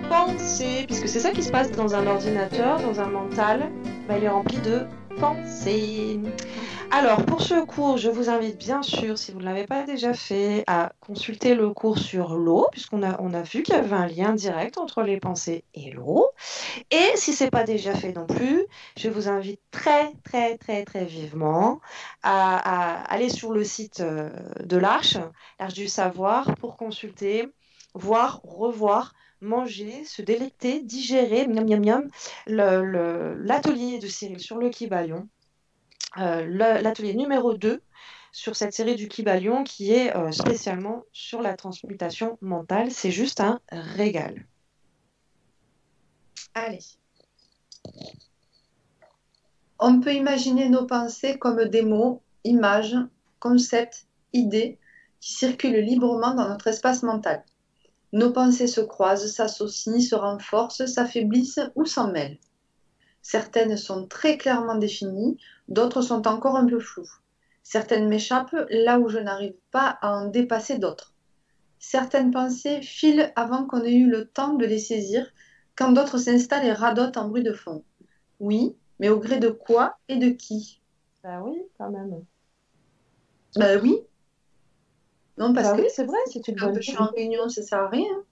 pensées, puisque c'est ça qui se passe dans un ordinateur, dans un mental, bah, il est rempli de pensées. Alors, pour ce cours, je vous invite bien sûr, si vous ne l'avez pas déjà fait, à consulter le cours sur l'eau, puisqu'on a vu qu'il y avait un lien direct entre les pensées et l'eau. Et si ce n'est pas déjà fait non plus, je vous invite très, très, très, très vivement à aller sur le site de l'Arche, l'Arche du Savoir, pour consulter, voir, revoir, manger, se délecter, digérer, miam, miam, miam, l'atelier de Cyril sur le Kybalion, l'atelier numéro 2 sur cette série du Kybalion qui est spécialement sur la transmutation mentale. C'est juste un régal. Allez. On peut imaginer nos pensées comme des mots, images, concepts, idées qui circulent librement dans notre espace mental. Nos pensées se croisent, s'associent, se renforcent, s'affaiblissent ou s'en mêlent. Certaines sont très clairement définies, d'autres sont encore un peu floues. Certaines m'échappent là où je n'arrive pas à en dépasser d'autres. Certaines pensées filent avant qu'on ait eu le temps de les saisir, quand d'autres s'installent et radotent en bruit de fond. Oui, mais au gré de quoi et de qui? Bah oui, quand même. Oui, non, parce Bah que oui, c'est vrai, c'est une quand bonne je suis chose. en réunion, ça sert à rien.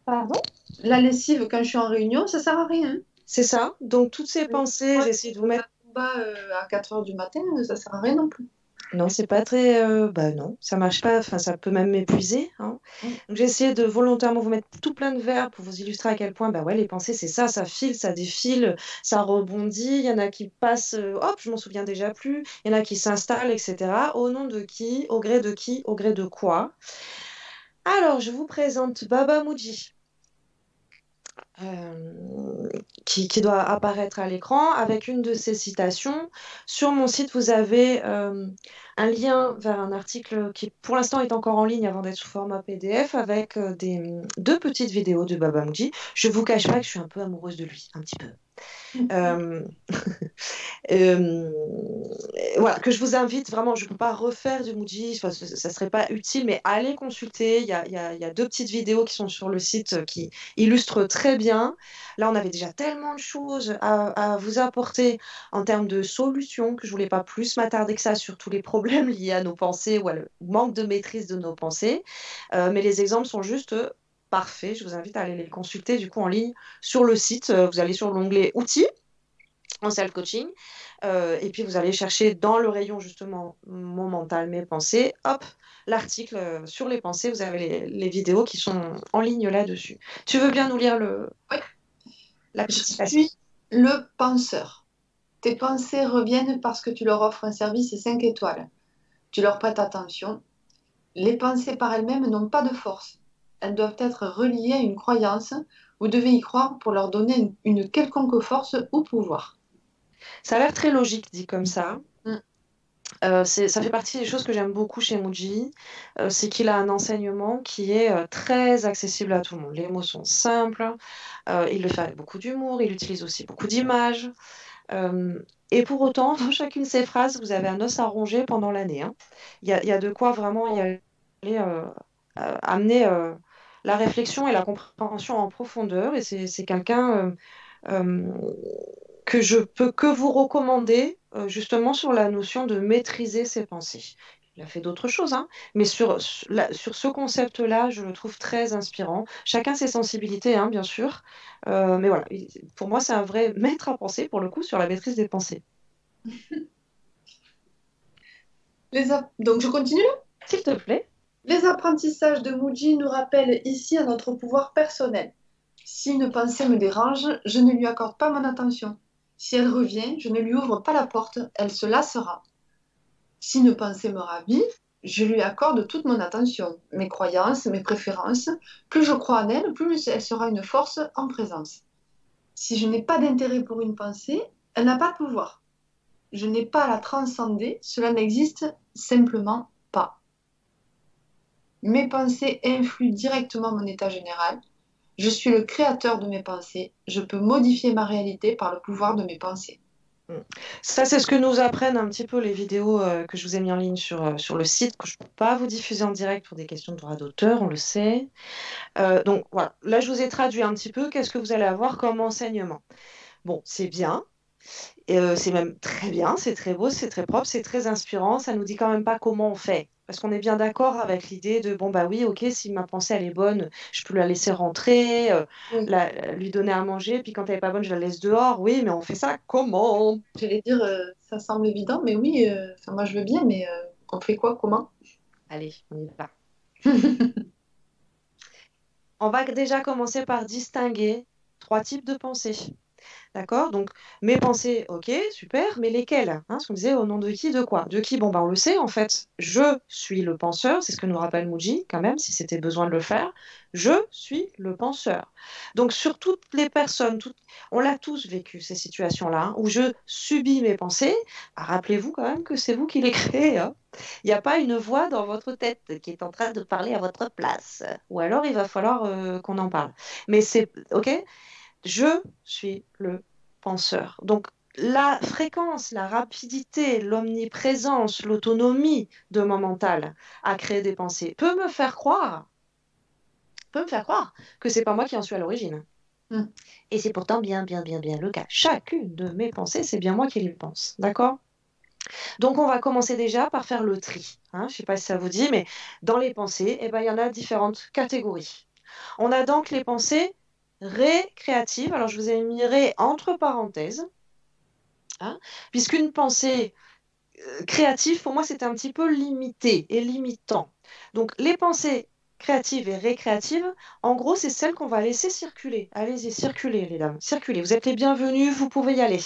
Pardon? La lessive, quand je suis en réunion, ça sert à rien. C'est ça. Donc, toutes ces pensées, Moi, j'essaie de vous mettre. bas à 4 heures du matin, ça sert à rien non plus. Non, c'est pas très. Bah non, ça marche pas. Enfin, ça peut même m'épuiser, hein. Donc, j'ai essayé de volontairement vous mettre tout plein de verbes pour vous illustrer à quel point, bah ouais, les pensées, c'est ça. Ça file, ça défile, ça rebondit. Il y en a qui passent, hop, je m'en souviens déjà plus. Il y en a qui s'installent, etc. Au nom de qui? Au gré de qui? Au gré de quoi? Alors, je vous présente Baba Muji. Qui doit apparaître à l'écran avec une de ces citations. Sur mon site, vous avez un lien vers un article qui, pour l'instant, est encore en ligne avant d'être sous format PDF avec deux petites vidéos de Baba Muji. Je ne vous cache pas que je suis un peu amoureuse de lui, un petit peu. Euh, euh, voilà, que je vous invite vraiment, je ne peux pas refaire du Muji, ça ne serait pas utile, mais allez consulter. Il y a deux petites vidéos qui sont sur le site qui illustrent très bien. Là, on avait déjà tellement de choses à vous apporter en termes de solutions que je ne voulais pas plus m'attarder que ça sur tous les problèmes liés à nos pensées ou à le manque de maîtrise de nos pensées. Mais les exemples sont juste parfaits. Je vous invite à aller les consulter du coup en ligne sur le site. Vous allez sur l'onglet outils en self-coaching. Et puis vous allez chercher dans le rayon justement mon mental, mes pensées, hop, l'article sur les pensées, vous avez les vidéos qui sont en ligne là-dessus. Tu veux bien nous lire Oui. la Je petite citation? suis le penseur. Tes pensées reviennent parce que tu leur offres un service 5 étoiles. Tu leur prêtes attention. Les pensées par elles-mêmes n'ont pas de force. Elles doivent être reliées à une croyance. Vous devez y croire pour leur donner une quelconque force ou pouvoir. Ça a l'air très logique dit comme ça. Mm. Ça fait partie des choses que j'aime beaucoup chez Muji, c'est qu'il a un enseignement qui est très accessible à tout le monde. Les mots sont simples, il le fait avec beaucoup d'humour, il utilise aussi beaucoup d'images. Et pour autant, dans chacune de ces phrases, vous avez un os à ronger pendant l'année, hein. Il y a de quoi vraiment y aller, amener la réflexion et la compréhension en profondeur. Et c'est quelqu'un euh, que je peux que vous recommander, justement sur la notion de maîtriser ses pensées. Il a fait d'autres choses, hein, mais sur ce concept-là, je le trouve très inspirant. Chacun ses sensibilités, hein, bien sûr. Mais voilà, pour moi, c'est un vrai maître à penser, pour le coup, sur la maîtrise des pensées. Donc je continue. S'il te plaît. Les apprentissages de Muji nous rappellent ici à notre pouvoir personnel. Si une pensée me dérange, je ne lui accorde pas mon attention. Si elle revient, je ne lui ouvre pas la porte, elle se lassera. Si une pensée me ravit, je lui accorde toute mon attention, mes croyances, mes préférences. Plus je crois en elle, plus elle sera une force en présence. Si je n'ai pas d'intérêt pour une pensée, elle n'a pas de pouvoir. Je n'ai pas à la transcender, cela n'existe simplement pas. Mes pensées influent directement mon état général. Je suis le créateur de mes pensées. Je peux modifier ma réalité par le pouvoir de mes pensées. Mm. Ça, c'est ce que nous apprennent un petit peu les vidéos que je vous ai mis en ligne sur le site, que je ne peux pas vous diffuser en direct pour des questions de droit d'auteur, on le sait. Donc voilà, là, je vous ai traduit un petit peu qu'est-ce que vous allez avoir comme enseignement. Bon, c'est bien. C'est même très bien, c'est très beau, c'est très propre, c'est très inspirant. Ça nous dit quand même pas comment on fait. Parce qu'on est bien d'accord avec l'idée de, bon, bah oui, ok, si ma pensée elle est bonne, je peux la laisser rentrer, Oui. lui donner à manger, puis quand elle est pas bonne, je la laisse dehors. Oui, mais on fait ça comment? J'allais dire, ça semble évident, mais oui, enfin, moi je veux bien, mais on fait quoi, comment? Allez, on y va. On va déjà commencer par distinguer trois types de pensées. D'accord? Donc, mes pensées, ok, super, mais lesquelles? Hein, ce qu'on disait, au nom de qui, de quoi? De qui? Bon, ben, on le sait, en fait. Je suis le penseur, c'est ce que nous rappelle Muji, quand même, si c'était besoin de le faire. Je suis le penseur. Donc, sur toutes les personnes, on l'a tous vécu, ces situations-là, hein, où je subis mes pensées. Ah, rappelez-vous quand même que c'est vous qui les créez, hein. Il n'y a pas une voix dans votre tête qui est en train de parler à votre place. Ou alors, il va falloir qu'on en parle. Mais c'est, ok? Je suis le penseur. Donc, la fréquence, la rapidité, l'omniprésence, l'autonomie de mon mental à créer des pensées peut me faire croire que c'est pas moi qui en suis à l'origine. Hmm. Et c'est pourtant bien, bien, bien, bien le cas. Chacune de mes pensées, c'est bien moi qui les pense. D'accord? Donc, on va commencer déjà par faire le tri. Hein, je ne sais pas si ça vous dit, mais dans les pensées, eh ben, il y en a différentes catégories. On a donc les pensées récréatives. Alors, je vous ai mis ré entre parenthèses, hein, puisqu'une pensée créative, pour moi, c'est un petit peu limité et limitant. Donc, les pensées créatives et récréatives, en gros, c'est celles qu'on va laisser circuler. Allez-y, circulez, les dames, circulez. Vous êtes les bienvenus, vous pouvez y aller.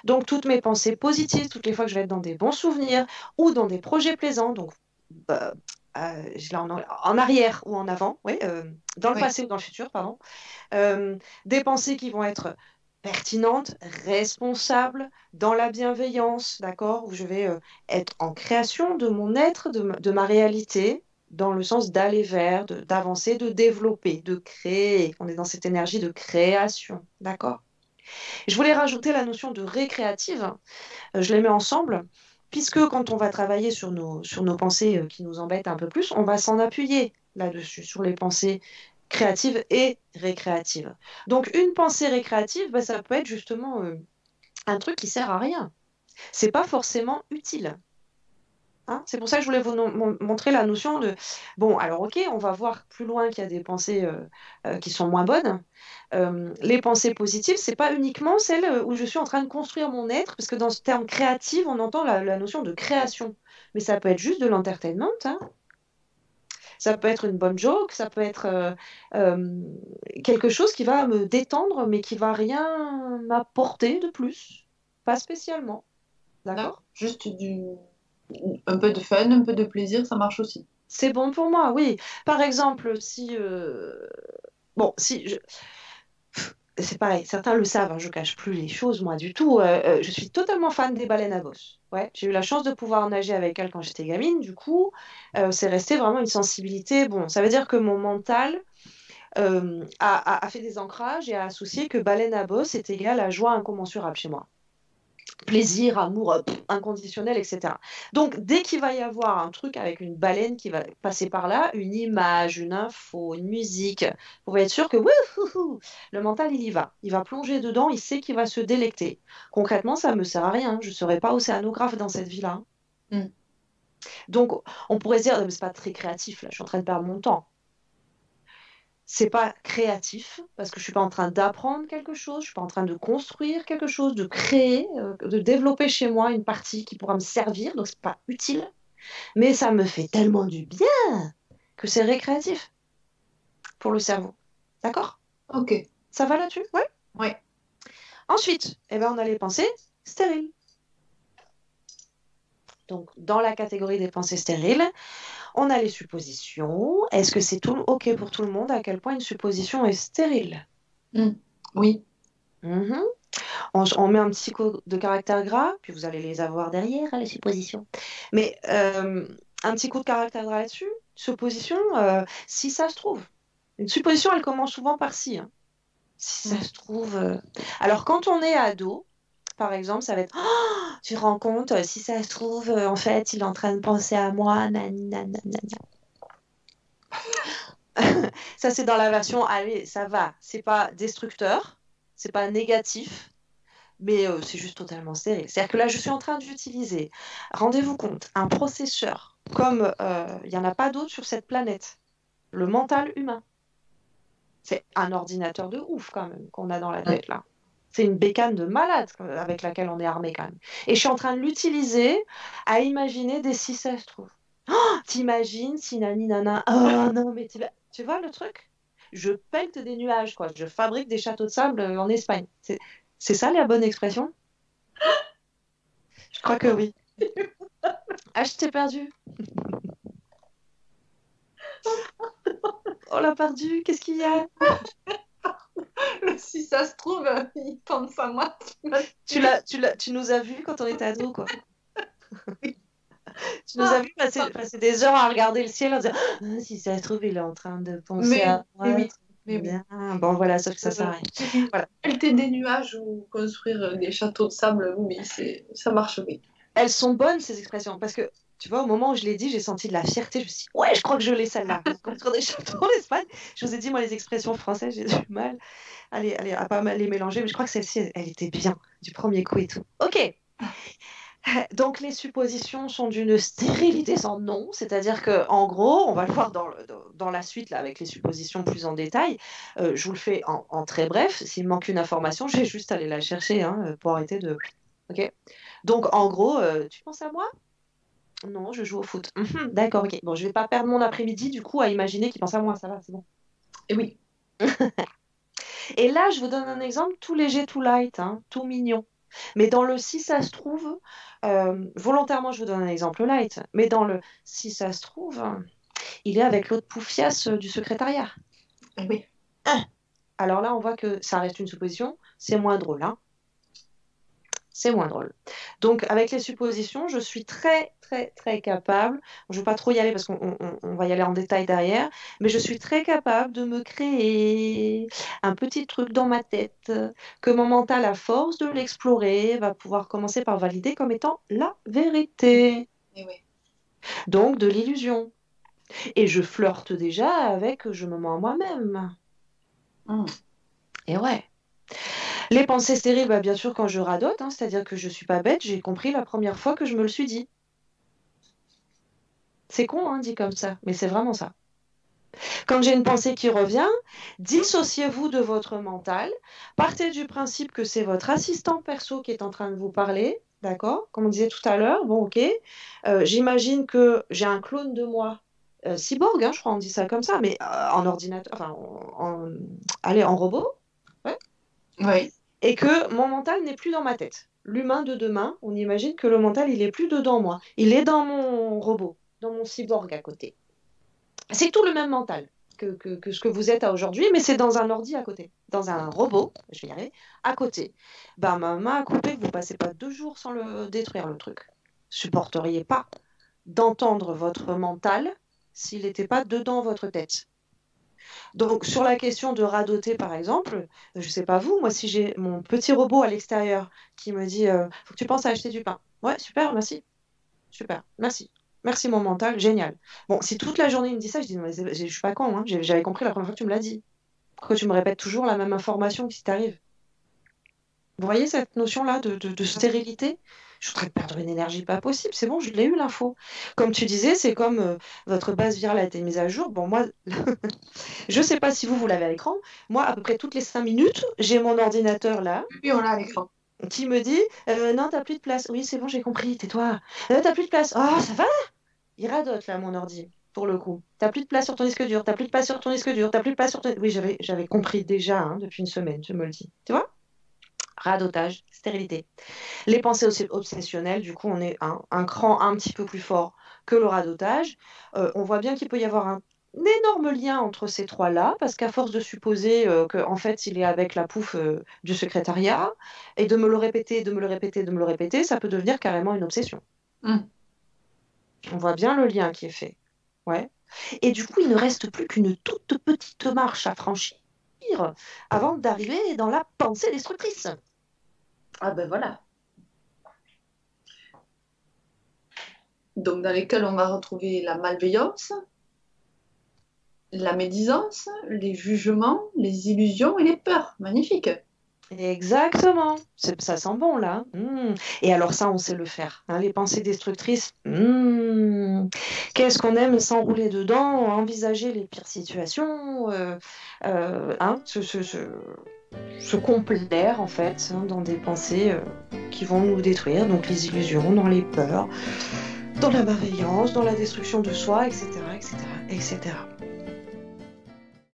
Donc, toutes mes pensées positives, toutes les fois que je vais être dans des bons souvenirs ou dans des projets plaisants, donc euh, je l'ai en arrière ou en avant, oui, dans le Oui. passé ou dans le futur, pardon. Des pensées qui vont être pertinentes, responsables, dans la bienveillance, d'accord, où je vais être en création de mon être, de ma réalité, dans le sens d'aller vers, d'avancer, de développer, de créer. On est dans cette énergie de création, d'accord. Je voulais rajouter la notion de récréative, je les mets ensemble, puisque quand on va travailler sur nos pensées qui nous embêtent un peu plus, on va s'en appuyer là-dessus, sur les pensées créatives et récréatives. Donc une pensée récréative, bah, ça peut être justement un truc qui sert à rien. C'est pas forcément utile. Hein. C'est pour ça que je voulais vous montrer la notion de, bon, alors ok, on va voir plus loin qu'il y a des pensées qui sont moins bonnes. Les pensées positives, c'est pas uniquement celles où je suis en train de construire mon être, parce que dans ce terme créatif, on entend la notion de création. Mais ça peut être juste de l'entertainment, hein. Ça peut être une bonne joke, ça peut être euh, quelque chose qui va me détendre, mais qui va rien m'apporter de plus. Pas spécialement. D'accord. D'accord? Juste un peu de fun, un peu de plaisir, ça marche aussi. C'est bon pour moi, oui. Par exemple, si... bon, si je... C'est pareil, certains le savent, hein, je cache plus les choses, moi, du tout. Je suis totalement fan des baleines à bosse. Ouais, j'ai eu la chance de pouvoir nager avec elles quand j'étais gamine, du coup, c'est resté vraiment une sensibilité. Bon, ça veut dire que mon mental a fait des ancrages et a associé que baleine à bosse est égal à joie incommensurable chez moi. Plaisir, amour inconditionnel, etc. Donc, dès qu'il va y avoir un truc avec une baleine qui va passer par là, une image, une info, une musique, vous pouvez être sûr que wouhou, le mental, il y va. Il va plonger dedans, il sait qu'il va se délecter. Concrètement, ça ne me sert à rien. Je ne serai pas océanographe dans cette vie-là. Hmm. Donc, on pourrait se dire, mais c'est pas très créatif, là, je suis en train de perdre mon temps. C'est pas créatif parce que je suis pas en train d'apprendre quelque chose, je suis pas en train de construire quelque chose, de créer, de développer chez moi une partie qui pourra me servir, donc c'est pas utile, mais ça me fait tellement du bien que c'est récréatif pour le cerveau. D'accord? Ok. Ça va là-dessus? Ouais. Oui. Ensuite, eh ben, on a les pensées stériles. Donc, dans la catégorie des pensées stériles, on a les suppositions. Est-ce que c'est tout OK pour tout le monde à quel point une supposition est stérile? Hmm. Oui. Mhm. On met un petit code de caractère gras, puis vous allez les avoir derrière, hein, les suppositions. Mais un petit coup de caractère gras là-dessus, supposition, si ça se trouve. Une supposition, elle commence souvent par si, hein. Si ça Hmm. se trouve. Alors, quand on est ado, par exemple, ça va être oh, tu te rends compte, si ça se trouve, en fait, il est en train de penser à moi, nani, nanana. Ça, c'est dans la version, allez, ça va, c'est pas destructeur, c'est pas négatif, mais c'est juste totalement stérile. C'est-à-dire que là, je suis en train d'utiliser, rendez-vous compte, un processeur comme il n'y en a pas d'autre sur cette planète, le mental humain. C'est un ordinateur de ouf quand même qu'on a dans la tête là. C'est une bécane de malade avec laquelle on est armé quand même. Et je suis en train de l'utiliser à imaginer des si ça se trouve. Oh, t'imagines si nani nana. Oh non, mais tu vois le truc? Je pelte des nuages, quoi. Je fabrique des châteaux de sable en Espagne. C'est ça la bonne expression? Je crois que oui. Ah, je t'ai perdu. On l'a perdu. Qu'est-ce qu'il y a? Si ça se trouve, il pense à moi. Tu nous as vus quand on était ados, quoi. Tu nous as vu passer des heures à regarder le ciel en disant ah, si ça se trouve, il est en train de penser à moi. Mais oui. Bien. Bon, voilà, sauf que ça sert à rien. Voilà. Pelleter des nuages ou construire des châteaux de sable, oui, ça marche, oui. Elles sont bonnes, ces expressions, parce que, tu vois, au moment où je l'ai dit, j'ai senti de la fierté. Je me suis dit, ouais, je crois que je l'ai celle-là. Construire des châteaux en Espagne. Je vous ai dit, moi, les expressions françaises, j'ai du mal à pas mal les mélanger, mais je crois que celle-ci, elle était bien, du premier coup et tout. Ok. Donc les suppositions sont d'une stérilité sans nom, c'est-à-dire que en gros, on va le voir dans la suite là, avec les suppositions plus en détail. Je vous le fais en très bref. S'il me manque une information, j'ai juste à aller la chercher pour arrêter de. Ok. Donc en gros, tu penses à moi? Non, je joue au foot. D'accord, ok. Bon, je vais pas perdre mon après-midi du coup à imaginer qu'il pense à moi. Ça va, c'est bon. Et oui. Et là, je vous donne un exemple tout léger, tout light, tout mignon. Mais dans le si ça se trouve, volontairement, je vous donne un exemple light, mais dans le si ça se trouve, il est avec l'autre poufiasse du secrétariat. Et oui. Alors là, on voit que ça reste une supposition, c'est moins drôle, c'est moins drôle. Donc, avec les suppositions, je suis très, très, très capable, je ne vais pas trop y aller parce qu'on va y aller en détail derrière, mais je suis très capable de me créer un petit truc dans ma tête que mon mental, à force de l'explorer, va pouvoir commencer par valider comme étant la vérité. Et oui. Donc, de l'illusion. Et je flirte déjà avec je me mens à moi-même. Et ouais. Les pensées stériles, bah, bien sûr, quand je radote, c'est-à-dire que je suis pas bête, j'ai compris la première fois que je me le suis dit. C'est con, dit comme ça, mais c'est vraiment ça. Quand j'ai une pensée qui revient, dissociez-vous de votre mental, partez du principe que c'est votre assistant perso qui est en train de vous parler, d'accord? Comme on disait tout à l'heure, bon, ok. J'imagine que j'ai un clone de moi, cyborg, je crois on dit ça comme ça, mais en ordinateur, enfin, allez, en robot, ouais. Oui. Et que mon mental n'est plus dans ma tête. L'humain de demain, on imagine que le mental, il est plus dedans moi. Il est dans mon robot, dans mon cyborg à côté. C'est tout le même mental que ce que vous êtes à aujourd'hui, mais c'est dans un ordi à côté, dans un robot, je vais y arriver, à côté. Ben, ma main a coupé que vous passez pas 2 jours sans le détruire, le truc. Supporteriez pas d'entendre votre mental s'il n'était pas dedans votre tête. Donc, sur la question de radoter, par exemple, je ne sais pas vous, moi, si j'ai mon petit robot à l'extérieur qui me dit faut que tu penses à acheter du pain. Ouais, super, merci. Super, merci. Merci, mon mental, génial. Bon, si toute la journée il me dit ça, je dis non, mais je suis pas con, j'avais compris la première fois que tu me l'as dit. Pourquoi tu me répètes toujours la même information qui t'arrive? Vous voyez cette notion-là de stérilité? Je suis en train de perdre une énergie pas possible. C'est bon, je l'ai eu l'info. Comme tu disais, c'est comme votre base virale a été mise à jour. Bon, moi, je sais pas si vous l'avez à l'écran. Moi, à peu près toutes les 5 minutes, j'ai mon ordinateur là. Oui, on l'a à l'écran. Qui me dit non, t'as plus de place. Oui, c'est bon, j'ai compris, tais-toi. T'as plus de place. Oh, ça va? Il radote là, mon ordi, pour le coup. T'as plus de place sur ton disque dur, t'as plus de place sur ton disque dur, t'as plus de place sur ton. Oui, j'avais compris déjà depuis une semaine, tu me le dis. Tu vois? Radotage, stérilité. Les pensées obsessionnelles, du coup, on est un cran un petit peu plus fort que le radotage. On voit bien qu'il peut y avoir un énorme lien entre ces trois-là, parce qu'à force de supposer qu'en fait, il est avec la pouffe du secrétariat, et de me le répéter, de me le répéter, de me le répéter, ça peut devenir carrément une obsession. On voit bien le lien qui est fait. Ouais. Et du coup, il ne reste plus qu'une toute petite marche à franchir avant d'arriver dans la pensée destructrice. Ah ben voilà. donc dans lesquels on va retrouver la malveillance, la médisance, les jugements, les illusions et les peurs. Magnifique. Exactement. Ça sent bon là. Et alors ça, on sait le faire. Hein, les pensées destructrices. Qu'est-ce qu'on aime s'enrouler dedans, envisager les pires situations, hein, se complaire en fait hein, dans des pensées qui vont nous détruire. Donc les illusions, dans les peurs, dans la malveillance, dans la destruction de soi, etc., etc., etc.